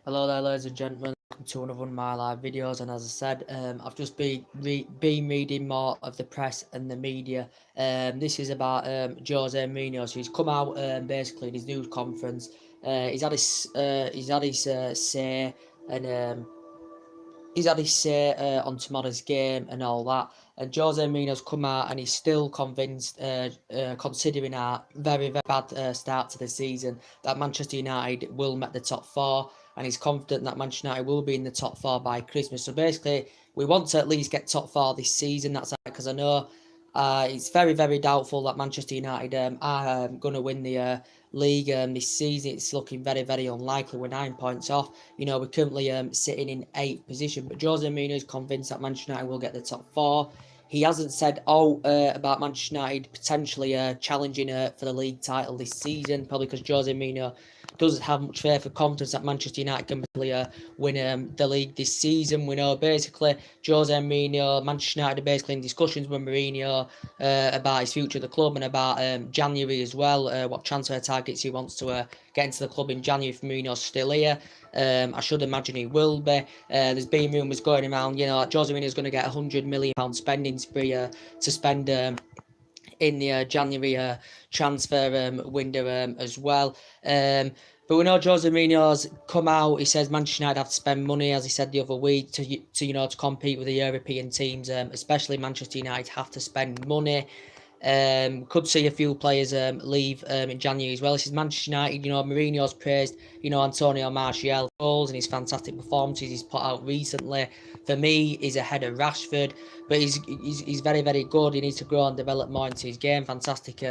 Hello there, ladies and gentlemen. Welcome to another one of my live videos. And as I said, I've just been reading more of the press and the media. This is about Jose Mourinho. So he's come out basically in his news conference. He's had his say, and he's had his say on tomorrow's game and all that. And Jose Mourinho's come out and he's still convinced, considering our very bad start to the season, that Manchester United will make the top four. And he's confident that Manchester United will be in the top four by Christmas. So basically, we want to at least get top four this season. That's because I know it's very doubtful that Manchester United are going to win the league this season. It's looking very unlikely. We're 9 points off. You know, we're currently sitting in 8th position. But Jose Mourinho is convinced that Manchester United will get the top four. He hasn't said about Manchester United potentially challenging for the league title this season, probably because Jose Mourinho doesn't have much faith or confidence that Manchester United can win the league this season. We know basically Jose Mourinho, Manchester United are basically in discussions with Mourinho about his future of the club and about January as well, what transfer targets he wants to get into the club in January if Mourinho's still here. I should imagine he will be. There's been rumours going around, you know, Jose Mourinho's going to get £100 million spending spree to spend in the January transfer window as well. But we know Jose Mourinho's come out. He says Manchester United have to spend money, as he said the other week, to compete with the European teams. Especially Manchester United have to spend money. Could see a few players leave in January as well. This is Manchester United. You know, Mourinho's praised, you know, Antonio Martial goals and his fantastic performances he's put out recently. For me, he's ahead of Rashford, but he's very good. He needs to grow and develop more into his game. Fantastic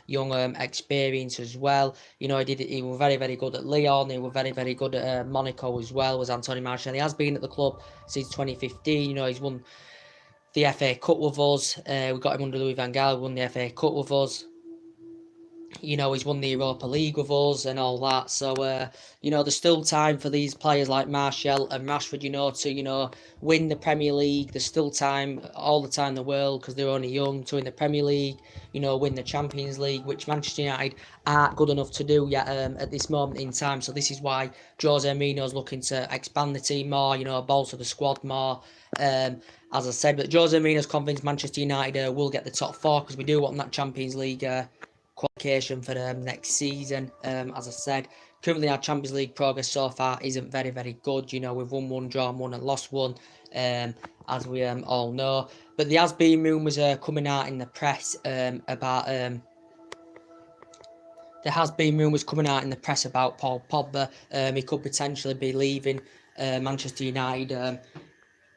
young experience as well. You know, he was very good at Lyon. He was very good at Monaco as well. Was Antonio Martial? He has been at the club since 2015. You know, he's won the FA Cup with us. We got him under Louis van Gaal, won the FA Cup with us. You know, he's won the Europa League with us and all that. So, you know, there's still time for these players like Martial and Rashford, you know, to, you know, win the Premier League. There's still time, all the time in the world, because they're only young, to win the Premier League, you know, win the Champions League, which Manchester United aren't good enough to do yet at this moment in time. So this is why Jose Mourinho's looking to expand the team more, you know, bolster the squad more. As I said, but Jose Mourinho's convinced Manchester United will get the top four, because we do want that Champions League qualification for next season. As I said, currently our Champions League progress so far isn't very good. You know, we've won one, drawn one, and lost one, as we all know. But there has been rumours coming out in the press about. There has been rumours coming out in the press about Paul Pogba. He could potentially be leaving Manchester United.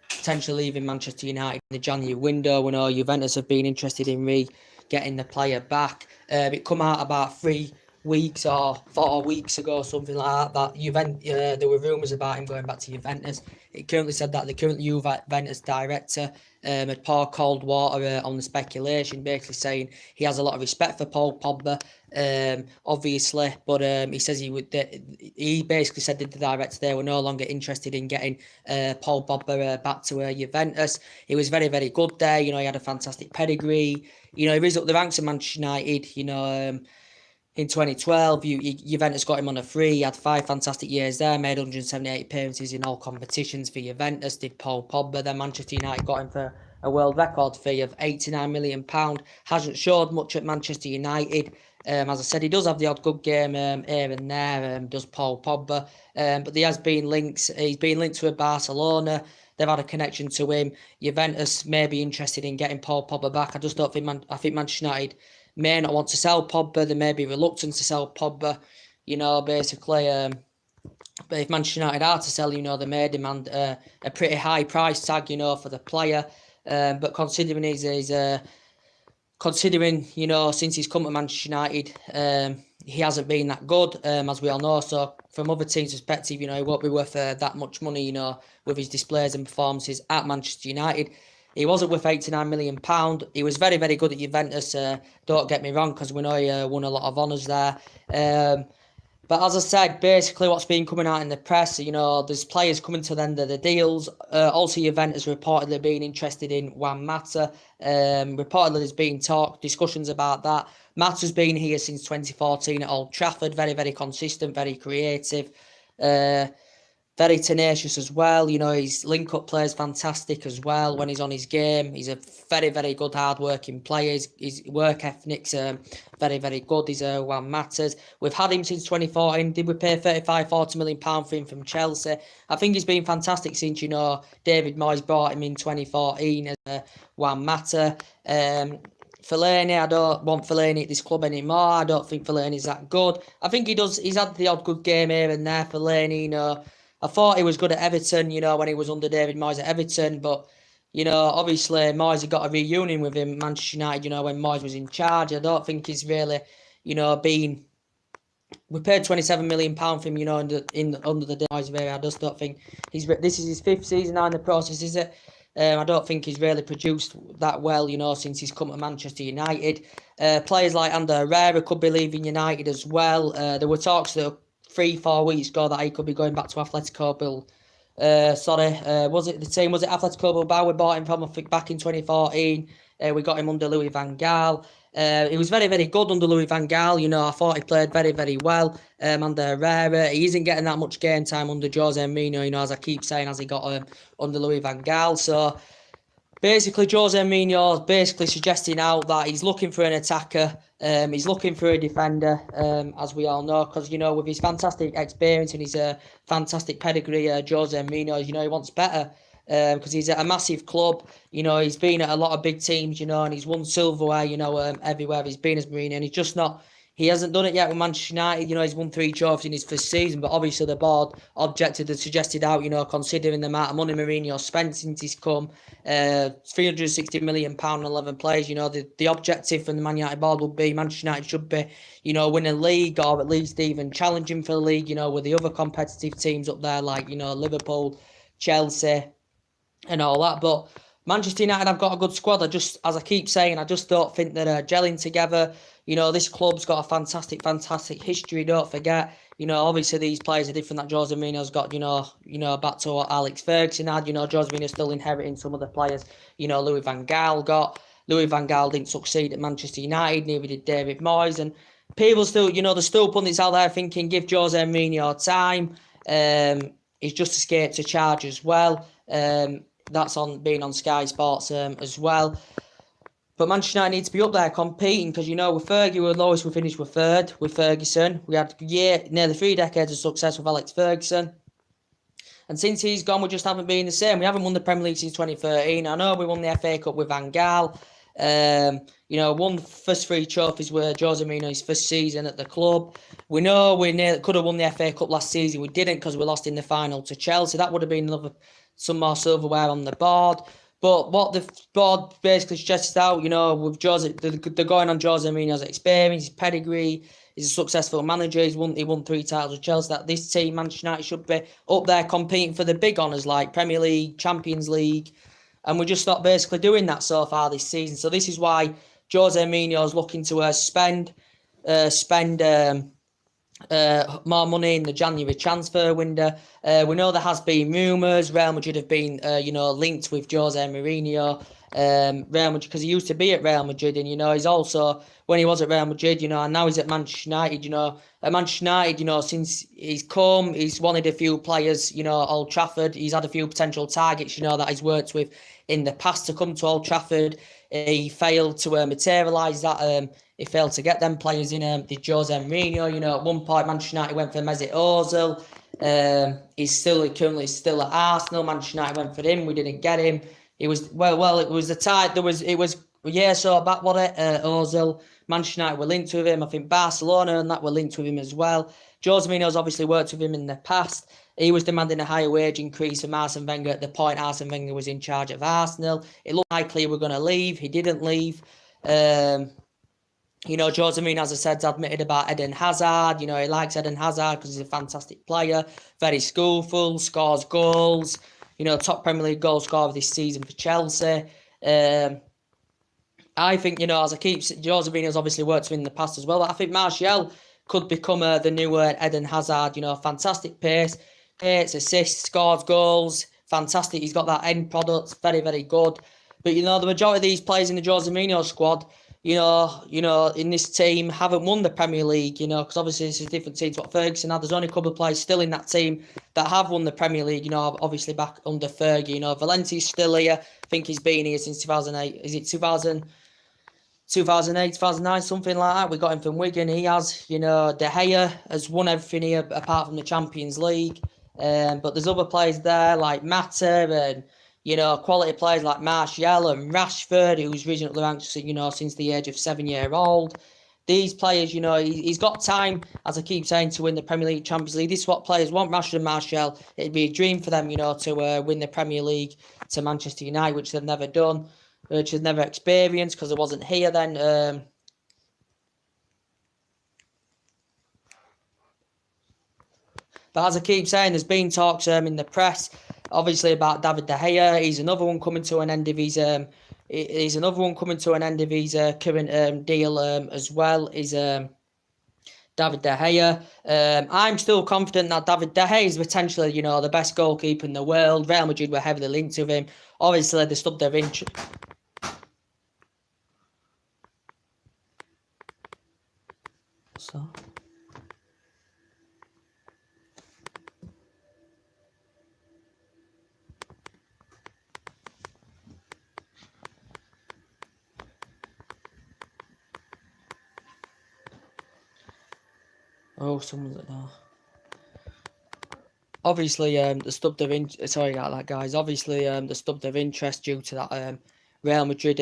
Potentially leaving Manchester United in the January window. We know Juventus have been interested in getting the player back. It come out about 3 weeks or 4 weeks ago, something like that, there were rumours about him going back to Juventus. It currently said that the current Juventus director had poured cold water on the speculation, basically saying he has a lot of respect for Paul Pogba, obviously, but he says he basically said that the director there were no longer interested in getting Paul Pogba back to Juventus. He was very good there. You know, he had a fantastic pedigree. You know, he rose up the ranks of Manchester United. You know, in 2012, Juventus got him on a free. He had 5 fantastic years there, made 178 appearances in all competitions for Juventus, did Paul Pogba. Then Manchester United got him for a world record fee of £89 million. Hasn't showed much at Manchester United. As I said, he does have the odd good game here and there, does Paul Pogba. But there has been links. He's been linked to Barcelona. They've had a connection to him. Juventus may be interested in getting Paul Pogba back. I just don't think I think Manchester United may not want to sell Pogba. They may be reluctant to sell Pogba, you know, basically. But if Manchester United are to sell, you know, they may demand a pretty high price tag, you know, for the player. But considering you know, since he's come to Manchester United, he hasn't been that good, as we all know. So from other teams' perspective, you know, he won't be worth that much money, you know, with his displays and performances at Manchester United. He wasn't worth £89 million. He was very good at Juventus, don't get me wrong, because we know he won a lot of honours there. But as I said, basically what's been coming out in the press, you know, there's players coming to the end of the deals. Also, Juventus reportedly being interested in Juan Mata. Reportedly there's been discussions about that. Mata's been here since 2014 at Old Trafford. Very consistent, very creative. very tenacious as well. You know, his link-up play is fantastic as well when he's on his game. He's a very, very good, hard-working player. His work ethic's very, very good. He's one matters. We've had him since 2014. Did we pay 35, 40 million pound for him from Chelsea? I think he's been fantastic since, you know, David Moyes brought him in 2014 as one matter. Fellaini, I don't want Fellaini at this club anymore. I don't think Fellaini's that good. I think he's had the odd good game here and there, Fellaini, you know. I thought he was good at Everton, you know, when he was under David Moyes at Everton, but, you know, obviously Moyes had got a reunion with him, Manchester United, you know, when Moyes was in charge. I don't think he's really, you know, been... We paid £27 million for him, you know, under the Moyes era. I just don't think this is his 5th season now in the process, is it? I don't think he's really produced that well, you know, since he's come to Manchester United. Players like Ander Herrera could be leaving United as well. There were talks that 3-4 weeks ago that he could be going back to Atletico Bilbao. Was it Atletico Bilbao we bought him from, I think, back in 2014. We got him under Louis van Gaal. He was very, very good under Louis van Gaal. You know, I thought he played very, very well under Herrera. He isn't getting that much game time under Jose Mourinho, you know, as I keep saying, as he got under Louis van Gaal. So, basically, Jose Mourinho is basically suggesting out that he's looking for an attacker. He's looking for a defender, as we all know, because, you know, with his fantastic experience and his fantastic pedigree, Jose Mourinho, you know, he wants better. Because he's at a massive club, you know, he's been at a lot of big teams, you know, and he's won silverware, you know, everywhere he's been as Mourinho, and he's just not, he hasn't done it yet with Manchester United. You know, he's won 3 trophies in his first season, but obviously the board objected and suggested out, you know, considering the amount of money Mourinho spent since he's come, £360 million on 11 players. You know, the objective from the Man United board would be Manchester United should be, you know, win a league or at least even challenging for the league, you know, with the other competitive teams up there like, you know, Liverpool, Chelsea, and all that. But Manchester United have got a good squad. As I keep saying, I just don't think that they're gelling together. You know, this club's got a fantastic history, don't forget. You know, obviously these players are different that Jose Mourinho's got, you know, back to what Alex Ferguson had. You know, Jose Mourinho's still inheriting some of the players, you know, Louis van Gaal got. Louis van Gaal didn't succeed at Manchester United, neither did David Moyes. And people still, you know, there's still pundits out there thinking, give Jose Mourinho time. He's just escaped to charge as well. That's being on Sky Sports as well. But Manchester United need to be up there competing because, you know, with Fergie, we were lowest, we finished with 3rd with Ferguson. We had nearly 3 decades of success with Alex Ferguson. And since he's gone, we just haven't been the same. We haven't won the Premier League since 2013. I know we won the FA Cup with Van Gaal. You know, won the first 3 trophies with Jose Mourinho's first season at the club. We know we could have won the FA Cup last season. We didn't because we lost in the final to Chelsea. That would have been some more silverware on the board. But what the board basically suggests out, you know, with Jose, they're going on Jose Mourinho's experience, his pedigree. He's a successful manager. He won 3 titles with Chelsea. That this team, Manchester United, should be up there competing for the big honours like Premier League, Champions League. And we're just not basically doing that so far this season. So this is why Jose Mourinho is looking to spend more money in the January transfer window. We know there has been rumours. Real Madrid have been, you know, linked with Jose Mourinho. Real Madrid, because he used to be at Real Madrid, and, you know, he's also, when he was at Real Madrid, you know, and now he's at Manchester United, you know. At Manchester United, you know, since he's come, he's wanted a few players, you know, Old Trafford. He's had a few potential targets, you know, that he's worked with in the past to come to Old Trafford. He failed to materialise that. He failed to get them players in. The Jose Mourinho, you know, at one point Manchester United went for Mesut Ozil. He's currently still at Arsenal. Manchester United went for him. We didn't get him. It was it was the tide. So back what it Ozil. Manchester United were linked with him. I think Barcelona and that were linked with him as well. Jose Mourinho's obviously worked with him in the past. He was demanding a higher wage increase from Arsene Wenger at the point Arsene Wenger was in charge of Arsenal. It looked likely he was going to leave. He didn't leave. You know, Jose Mourinho, as I said, admitted about Eden Hazard. You know, he likes Eden Hazard because he's a fantastic player, very skillful, scores goals. You know, top Premier League goal scorer this season for Chelsea. I think, you know, as I keep, Jose Mourinho's obviously worked with him in the past as well. But I think Martial could become the new Eden Hazard. You know, fantastic pace, creates assists, scores goals, fantastic. He's got that end product, very, very good. But, you know, the majority of these players in the Jose Mourinho squad, in this team haven't won the Premier League, because obviously this is a different team to what Ferguson had. There's only a couple of players still in that team that have won the Premier League, obviously back under Fergie. Valencia's still here. I think he's been here since 2008. Is it 2008, 2009, something like that? We got him from Wigan. He has, De Gea has won everything here apart from the Champions League. But there's other players there like Mata and, quality players like Martial and Rashford, who's risen up the ranks, since the age of 7-year-old. These players, he's got time, as I keep saying, to win the Premier League, Champions League. This is what players want, Rashford and Martial. It'd be a dream for them, to win the Premier League to Manchester United, which they've never done, which they've never experienced because it wasn't here then. But as I keep saying, there's been talks in the press, obviously, about David De Gea. He's another one coming to an end of his current deal as well. Is David De Gea. I'm still confident that David De Gea is potentially, the best goalkeeper in the world. Real Madrid were heavily linked to him. Obviously, they stubbed their interest. So. Oh, someone's at that. Obviously, the stubbed of interest. Sorry about that, guys. Obviously, the stubbed of interest due to that. Real Madrid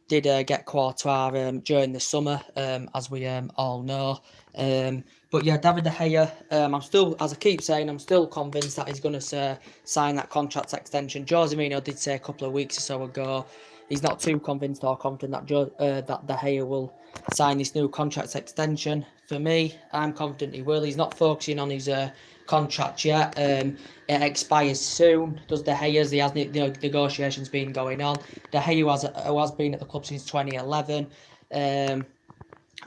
did get Courtois during the summer, as we all know. But yeah, David De Gea. I'm still, as I keep saying, I'm still convinced that he's going to sign that contract extension. Jose Mourinho did say a couple of weeks or so ago he's not too convinced or confident that De Gea will sign this new contract extension. For me, I'm confident he will. He's not focusing on his contract yet. It expires soon. Does De Gea's? He has negotiations been going on. De Gea has been at the club since 2011.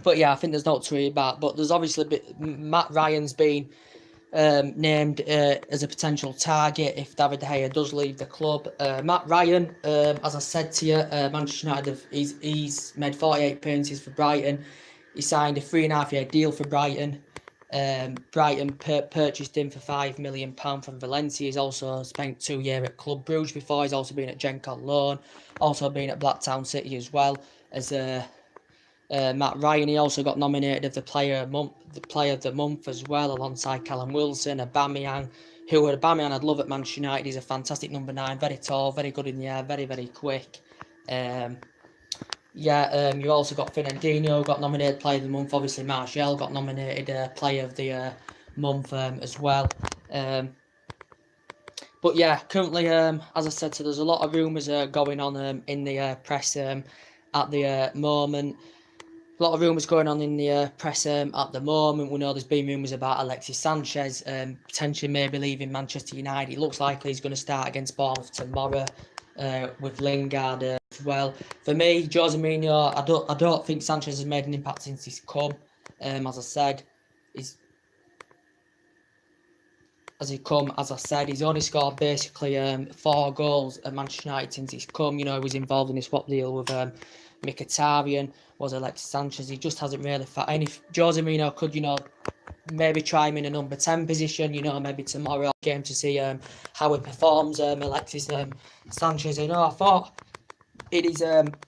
But yeah, I think there's not to worry about. But there's obviously Matt Ryan's been named as a potential target if David De Gea does leave the club. Matt Ryan, as I said to you, Manchester United, he's made 48 appearances for Brighton. He signed a 3.5-year deal for Brighton. Brighton purchased him for £5 million from Valencia. He's also spent 2 years at Club Brugge before. He's also been at Genk on loan. Also been at Blacktown City as well as Matt Ryan. He also got nominated as the Player of the Month as well, alongside Callum Wilson, Aubameyang, Aubameyang I'd love at Manchester United. He's a fantastic number 9, very tall, very good in the air, very, very quick. You also got Fernandinho, got nominated Player of the Month. Obviously, Martial got nominated Player of the Month as well. But yeah, currently, as I said, so there's a lot of rumours going on in the press at the moment. A lot of rumours going on in the press at the moment. We know there's been rumours about Alexis Sanchez potentially maybe leaving Manchester United. It looks likely he's going to start against Bournemouth tomorrow with Lingard as well. For me, Jose Mourinho, I don't think Sanchez has made an impact since he's come. As I said, he's only scored basically 4 goals at Manchester United since he's come. He was involved in a swap deal with Mkhitaryan, was Alexis Sanchez. He just hasn't really any. Jose Mourinho could, maybe try him in a number 10 position, maybe tomorrow game to see how he performs. Alexis Sanchez, I thought in his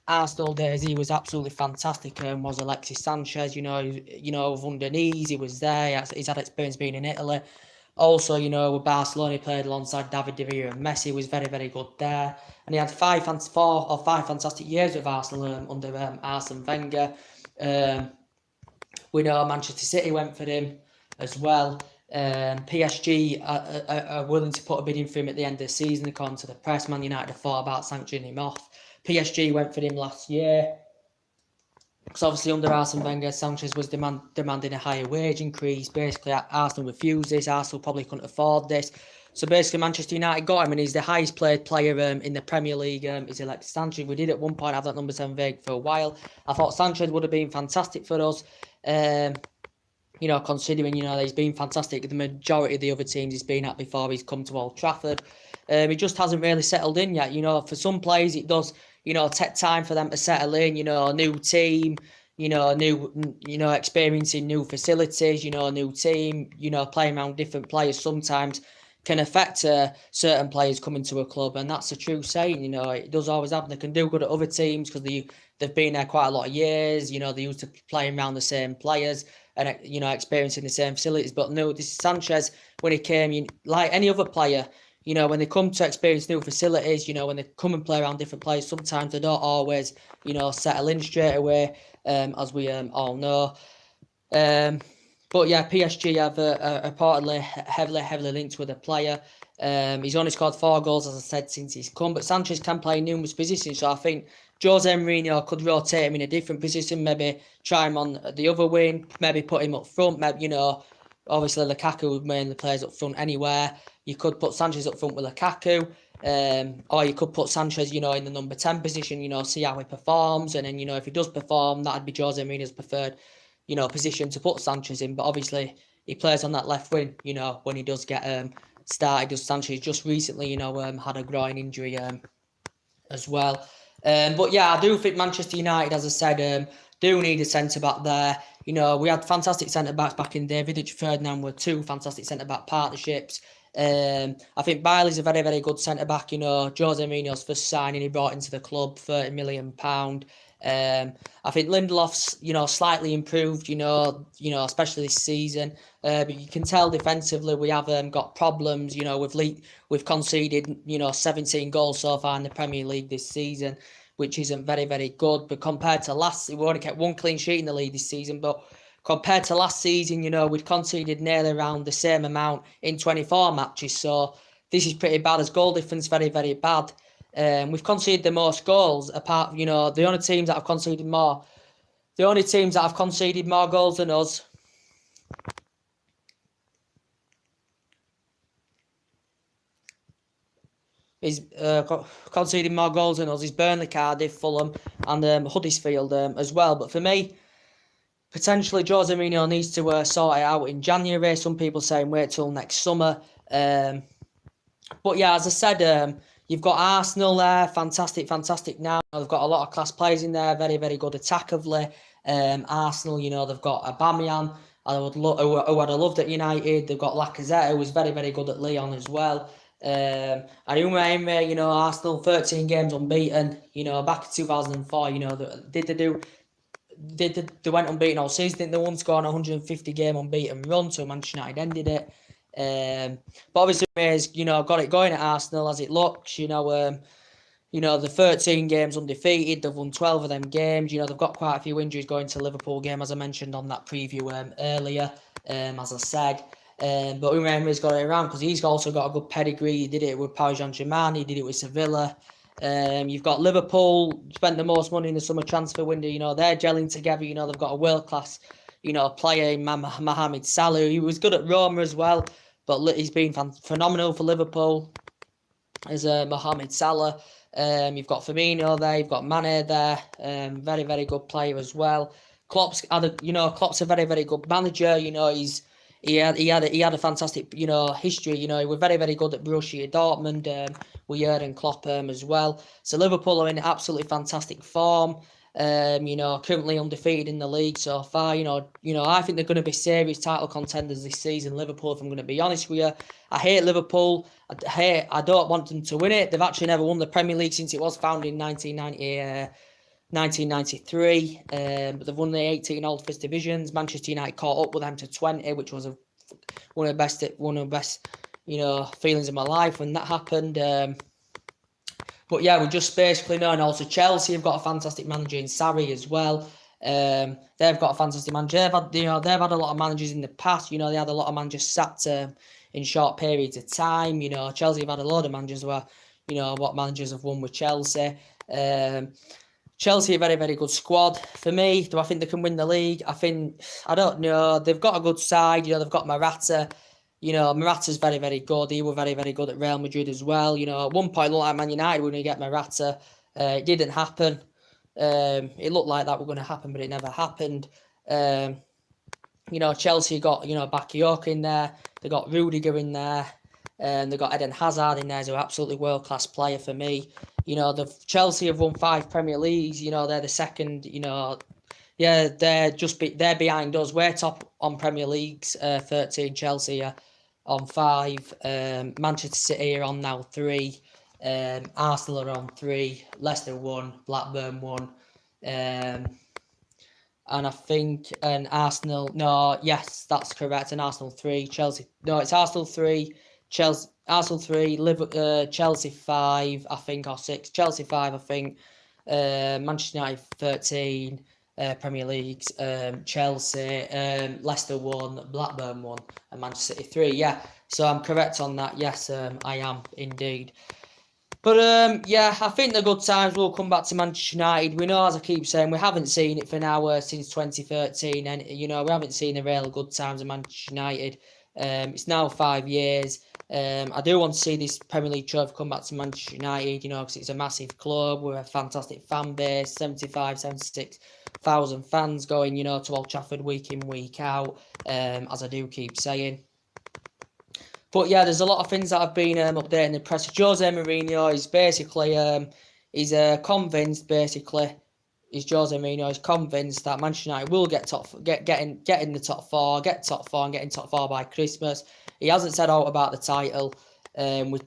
Arsenal days he was absolutely fantastic. Was Alexis Sanchez, with underneath, he was there. He's had experience being in Italy. Also, with Barcelona, he played alongside David De Gea and Messi. Was very, very good there. And he had 5 fantastic years with Arsenal under Arsene Wenger. We know Manchester City went for him as well. PSG are willing to put a bid in for him at the end of the season, according to the press. Man United have thought about sanctioning him off. PSG went for him last year. Because obviously under Arsene Wenger, Sanchez was demanding a higher wage increase. Basically, Arsenal refused this. Arsenal probably couldn't afford this. So basically, Manchester United got him, and he's the highest paid player in the Premier League. Is Alexis Sanchez. We did at one point have that number 7 vague for a while. I thought Sanchez would have been fantastic for us. Considering, that he's been fantastic. The majority of the other teams he's been at before he's come to Old Trafford. He just hasn't really settled in yet. For some players, it does. take time for them to settle in, new team, experiencing new facilities, new team, playing around different players sometimes can affect certain players coming to a club, and that's a true saying. It does always happen. They can do good at other teams because they've been there quite a lot of years. They used to playing around the same players and experiencing the same facilities. But no, this Sanchez, when he came, like any other player, when they come to experience new facilities, when they come and play around different players, sometimes they don't always, settle in straight away, as we all know. But yeah, PSG have reportedly heavily linked with the player. He's only scored 4 goals, as I said, since he's come. But Sanchez can play in numerous positions, so I think Jose Mourinho could rotate him in a different position. Maybe try him on the other wing. Maybe put him up front. Maybe obviously Lukaku mainly plays up front anywhere. You could put Sanchez up front with Lukaku. Or you could put Sanchez, in the number 10 position. See how he performs, and then if he does perform, that'd be Jose Mourinho's preferred position to put Sanchez in. But obviously he plays on that left wing, when he does get started. Does Sanchez just recently, had a groin injury as well. But yeah, I do think Manchester United, as I said, do need a centre-back there. We had fantastic centre-backs back in the day. Vidic, Ferdinand were 2 fantastic centre-back partnerships. I think Bailey's a very, very good centre-back. Jose Mourinho's first signing he brought into the club, £30 million. I think Lindelof's, slightly improved, especially this season. But you can tell defensively we have got problems. We've conceded, 17 goals so far in the Premier League this season, which isn't very, very good. But compared to we only kept 1 clean sheet in the league this season. But compared to last season, we'd conceded nearly around the same amount in 24 matches. So this is pretty bad, as goal difference very, very bad. We've conceded the most goals apart, the only teams that have conceded more goals than us is Burnley, Cardiff, Fulham, and Huddersfield as well. But for me, potentially Jose Mourinho needs to sort it out in January. Some people saying wait till next summer. But yeah, as I said, you've got Arsenal there, fantastic now. They've got a lot of class players in there, very, very good attackively. Arsenal, they've got Aubameyang, who I'd have loved at United. They've got Lacazette, who was very, very good at Lyon as well. And Arsenal 13 games unbeaten. Back in 2004, they went unbeaten all season. I think they once gone 150 game unbeaten run, so Manchester United ended it. But obviously, May's got it going at Arsenal as it looks. The 13 games undefeated. They've won 12 of them games. They've got quite a few injuries going to Liverpool game, as I mentioned on that preview earlier. As I said, but May's got it around because he's also got a good pedigree. He did it with Paris Saint-Germain. He did it with Sevilla. You've got Liverpool, spent the most money in the summer transfer window. They're gelling together. They've got a world class, player in Mohamed Salah. He was good at Roma as well, but he's been phenomenal for Liverpool as Mohamed Salah. You've got Firmino there. You've got Mane there. Very, very good player as well. Klopp's a very, very good manager. He had a fantastic, history. He was very, very good at Borussia Dortmund. We heard in Klopp as well. So Liverpool are in absolutely fantastic form. Currently undefeated in the league so far. I think they're going to be serious title contenders this season. Liverpool, if I'm going to be honest with you, I hate Liverpool. I don't want them to win it. They've actually never won the Premier League since it was founded in 1993. But they've won the 18 old first divisions. Manchester United caught up with them to 20, which was one of the best, feelings of my life when that happened. But yeah, we just basically know. And also Chelsea have got a fantastic manager in Sarri as well. They've got a fantastic manager. They've had a lot of managers in the past. They had a lot of managers sacked in short periods of time. Chelsea have had a load of managers where, what managers have won with Chelsea. Chelsea a very, very good squad. For me, do I think they can win the league? I don't know. They've got a good side. They've got Morata. Morata's very, very good. He was very, very good at Real Madrid as well. At one point, it looked like Man United were going to get Morata. It didn't happen. It looked like that was going to happen, but it never happened. Chelsea got, Bakayoko in there. They got Rudiger in there. They got Eden Hazard in there, who's an absolutely world-class player for me. You know, the Chelsea have won 5 Premier Leagues. You know, they're the second. You know, yeah, they're behind us. We're top on Premier Leagues. 13 Chelsea are on 5. Manchester City are on now 3. Arsenal are on 3. Leicester 1. Blackburn 1. And I think Arsenal. No, yes, that's correct. And Arsenal 3, Chelsea. No, it's Arsenal 3, Chelsea. Arsenal 3, Chelsea 5, I think, or 6. Chelsea 5, I think. Manchester United 13 Premier Leagues. Chelsea, Leicester 1, Blackburn 1, and Manchester City 3. Yeah, so I'm correct on that. Yes, I am indeed. But yeah, I think the good times will come back to Manchester United. We know, as I keep saying, we haven't seen it for now since 2013, and we haven't seen the real good times of Manchester United. It's now 5 years. I do want to see this Premier League trophy come back to Manchester United, because it's a massive club. We're a fantastic fan base, 76,000 fans going, to Old Trafford week in, week out, as I do keep saying. But yeah, there's a lot of things that have been updating the press. Jose Mourinho is basically convinced Jose Mourinho is convinced that Manchester United will get in the top 4, and get in top 4 by Christmas. He hasn't said out about the title. We're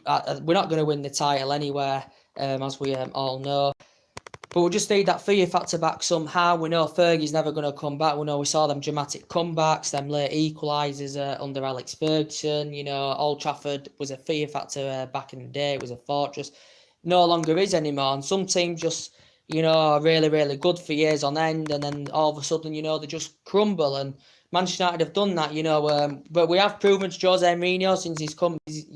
not going to win the title anywhere, as we all know. But we just need that fear factor back somehow. We know Fergie's never going to come back. We saw them dramatic comebacks, them late equalisers under Alex Ferguson. Old Trafford was a fear factor back in the day. It was a fortress. No longer is anymore. And some teams just, are really, really good for years on end. And then all of a sudden, they just crumble. And Manchester United have done that, But we have proven to Jose Mourinho since he's come, his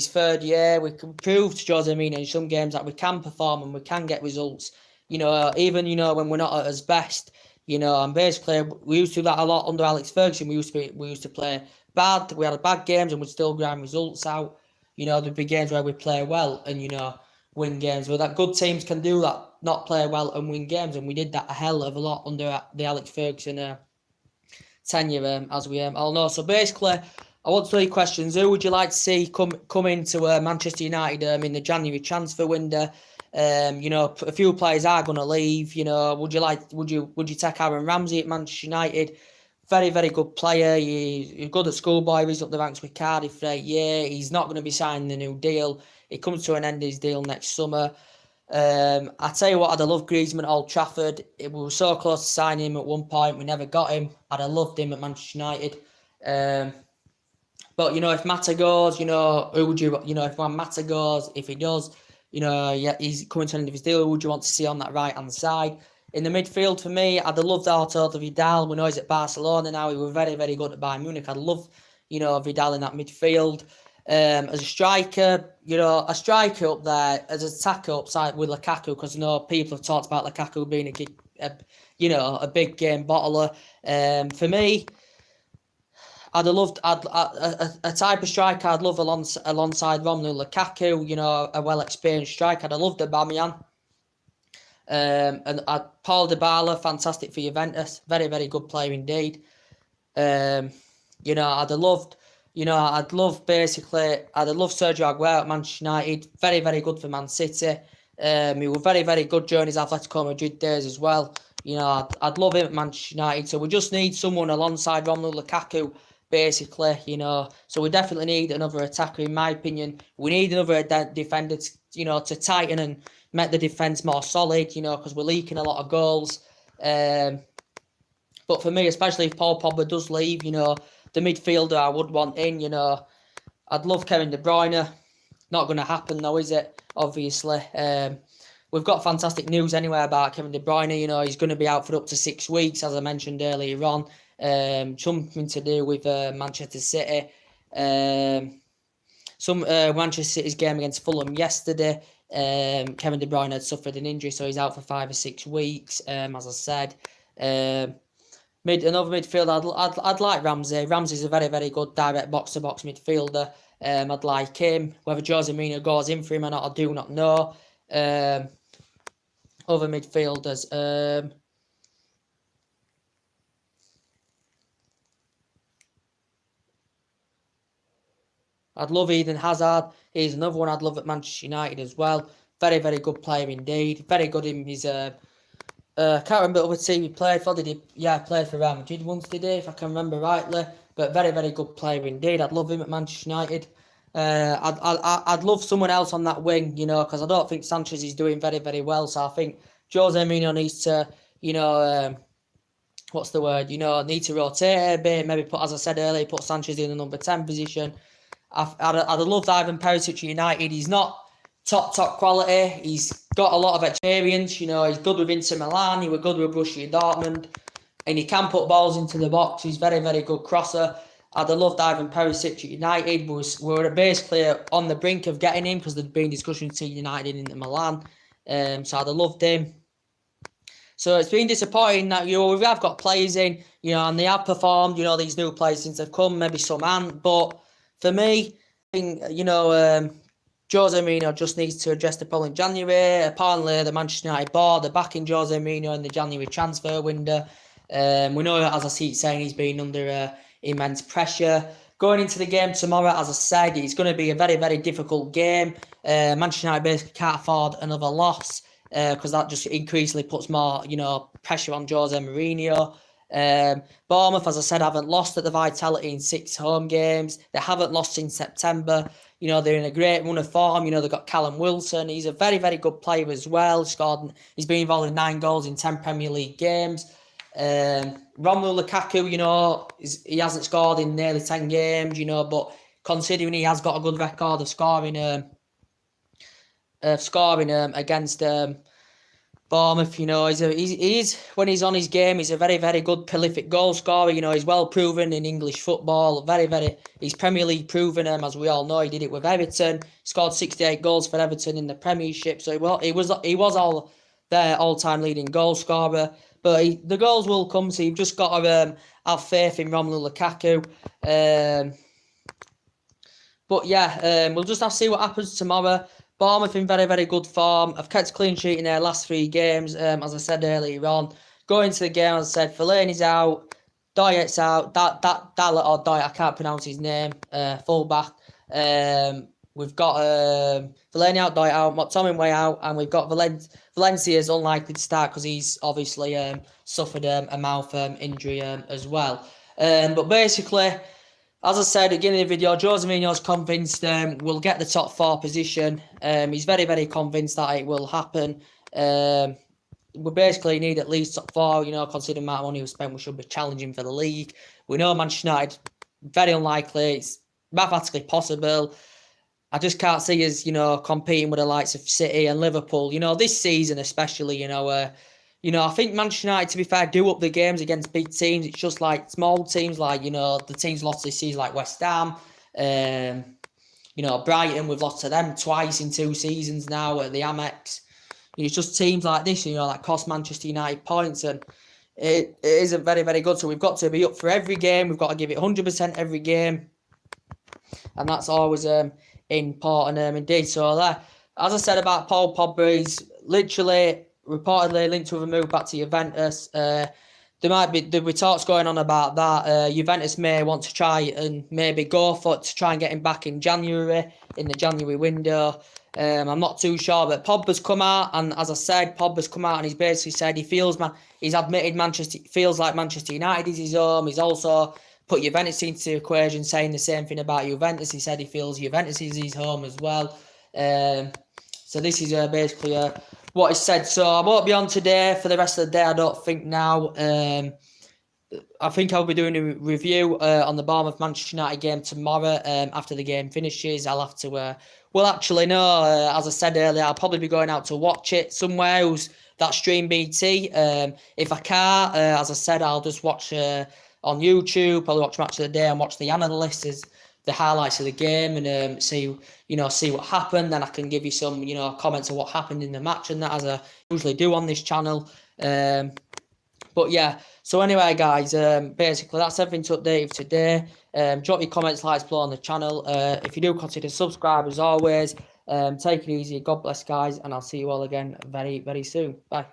3rd year. We can prove to Jose Mourinho in some games that we can perform and we can get results. Even when we're not at his best. And basically we used to do that a lot under Alex Ferguson. We used to play bad. We had bad games and we'd still grind results out. There'd be games where we play well and win games. But that good teams can do that, not play well and win games. And we did that a hell of a lot under the Alex Ferguson tenure, as we all know. So basically, I want 3 questions. Who would you like to see come into Manchester United in the January transfer window? A few players are going to leave. Would you take Aaron Ramsey at Manchester United? Very, very good player. He's good at schoolboy. He's up the ranks with Cardiff for 8 years. He's not going to be signing the new deal. It comes to an end of his deal next summer. I tell you what, I'd have loved Griezmann at Old Trafford. We were so close to signing him at one point. We never got him. I'd have loved him at Manchester United. But, if Mata goes, who would you, if Mata goes, if he does, he's coming to an end of his deal, who would you want to see on that right-hand side? In the midfield, for me, I'd have loved Arturo Vidal. We know he's at Barcelona now. He was very, very good at Bayern Munich. I'd love, Vidal in that midfield. As a striker, a striker up there, as an attacker upside with Lukaku, because people have talked about Lukaku being a big game bottler. For me, I'd have loved a type of striker I'd love alongside Romelu Lukaku, a well-experienced striker. I'd have loved Aubameyang. And Paul Dybala, fantastic for Juventus, very, very good player indeed. I'd have loved. I'd love Sergio Aguero at Manchester United. Very, very good for Man City. He was very, very good during his Atletico Madrid days as well. I'd love him at Manchester United. So we just need someone alongside Romelu Lukaku, basically. So we definitely need another attacker, in my opinion. We need another defender, to tighten and make the defence more solid. Because we're leaking a lot of goals. But for me, especially if Paul Pogba does leave, the midfielder I would want in, I'd love Kevin De Bruyne. Not going to happen though, is it? Obviously. We've got fantastic news anyway about Kevin De Bruyne. He's going to be out for up to 6 weeks, as I mentioned earlier on. Something to do with Manchester City. Manchester City's game against Fulham yesterday. Kevin De Bruyne had suffered an injury, so he's out for 5 or 6 weeks, as I said. Another midfielder, I'd like Ramsey. Ramsey's a very, very good direct box-to-box midfielder. I'd like him. Whether Jose Mourinho goes in for him or not, I do not know. Other midfielders. I'd love Eden Hazard. He's another one I'd love at Manchester United as well. Very, very good player indeed. Very good in his... can't remember what team he played for. Did he? Yeah, played for Real Madrid once, did he? If I can remember rightly. But very, very good player indeed. I'd love him at Manchester United. I'd love someone else on that wing, you know, because I don't think Sanchez is doing very, very well. So I think Jose Mourinho needs to, you know, what's the word? You know, need to rotate a bit. Maybe put, as I said earlier, put Sanchez in the number 10 position. I'd have loved Ivan Perisic at United. He's not top quality. He's got a lot of experience. You know, he's good with Inter Milan. He was good with Borussia Dortmund, and he can put balls into the box. He's very, very good crosser. I'd have loved Ivan Perisic at United. We were basically on the brink of getting him because there'd been discussions to United and Inter Milan. So I'd have loved him. So it's been disappointing that, you know, we have got players in, you know, and they have performed, you know, these new players since they've come. Maybe some aren't, but for me, I think, you know, Jose Mourinho just needs to address the problem in January. Apparently, the Manchester United board are backing Jose Mourinho in the January transfer window. We know, as I see it saying, he's been under immense pressure. Going into the game tomorrow, as I said, it's going to be a very, very difficult game. Manchester United basically can't afford another loss because that just increasingly puts more, you know, pressure on Jose Mourinho. Bournemouth, as I said, haven't lost at the Vitality in 6 home games. They haven't lost since September. You know, they're in a great run of form. You know, they've got Callum Wilson. He's a very, very good player as well. He's been involved in 9 goals in 10 Premier League games. Romelu Lukaku, you know, he hasn't scored in nearly 10 games, you know, but considering he has got a good record of scoring against Bournemouth, you know, he's when he's on his game, he's a very, very good prolific goal scorer. You know, he's well proven in English football. He's Premier League proven. As we all know, he did it with Everton. He scored 68 goals for Everton in the Premiership. So he was all their all-time leading goal scorer. But the goals will come. So you've just got to have faith in Romelu Lukaku. But yeah, we'll just have to see what happens tomorrow. Bournemouth in very, very good form. I've kept a clean sheet in their last 3 games, as I said earlier on. Going to the game, as I said, Fellaini's out, Doyet's out, Doyet, I can't pronounce his name, fullback. We've got Fellaini out, Doyet out, McTominay out, and we've got Valencia's unlikely to start because he's obviously suffered a mouth injury as well. But basically, as I said at the beginning of the video, Jose Mourinho's convinced we'll get the top 4 position. He's very, very convinced that it will happen. We basically need at least top 4, you know, considering the amount of money we spent, we should be challenging for the league. We know Manchester United, very unlikely. It's mathematically possible. I just can't see us, you know, competing with the likes of City and Liverpool. You know, this season especially, you know, I think Manchester United, to be fair, do up the games against big teams. It's just like small teams, like, you know, the teams lost this season, like West Ham. You know, Brighton, we've lost to them twice in 2 seasons now at the Amex. It's just teams like this, you know, that cost Manchester United points, and it isn't very, very good. So we've got to be up for every game. We've got to give it 100% every game, and that's always important indeed. So as I said about Paul Pogba, he's literally reportedly linked with a move back to Juventus. There be talks going on about that. Juventus may want to try and maybe go for it to try and get him back in January, in the January window. I'm not too sure, but Pogba's come out, and as I said, Pogba's come out and he's basically said he's admitted feels like Manchester United is his home. He's also put Juventus into the equation, saying the same thing about Juventus. He said he feels Juventus is his home as well. So this is basically what he said. So I won't be on today for the rest of the day, I don't think now. I think I'll be doing a review on the Bournemouth Manchester United game tomorrow. After the game finishes, I'll have to... well, actually, no. As I said earlier, I'll probably be going out to watch it somewhere that stream BT. If I can't, as I said, I'll just watch on YouTube, probably watch Match of the Day and watch the analysts, the highlights of the game, and see what happened. Then I can give you some, you know, comments on what happened in the match and that, as I usually do on this channel. But yeah, so anyway, guys, basically that's everything to update you today. Drop your comments, likes below on the channel. If you do, consider subscribe as always. Take it easy. God bless, guys, and I'll see you all again very, very soon. Bye.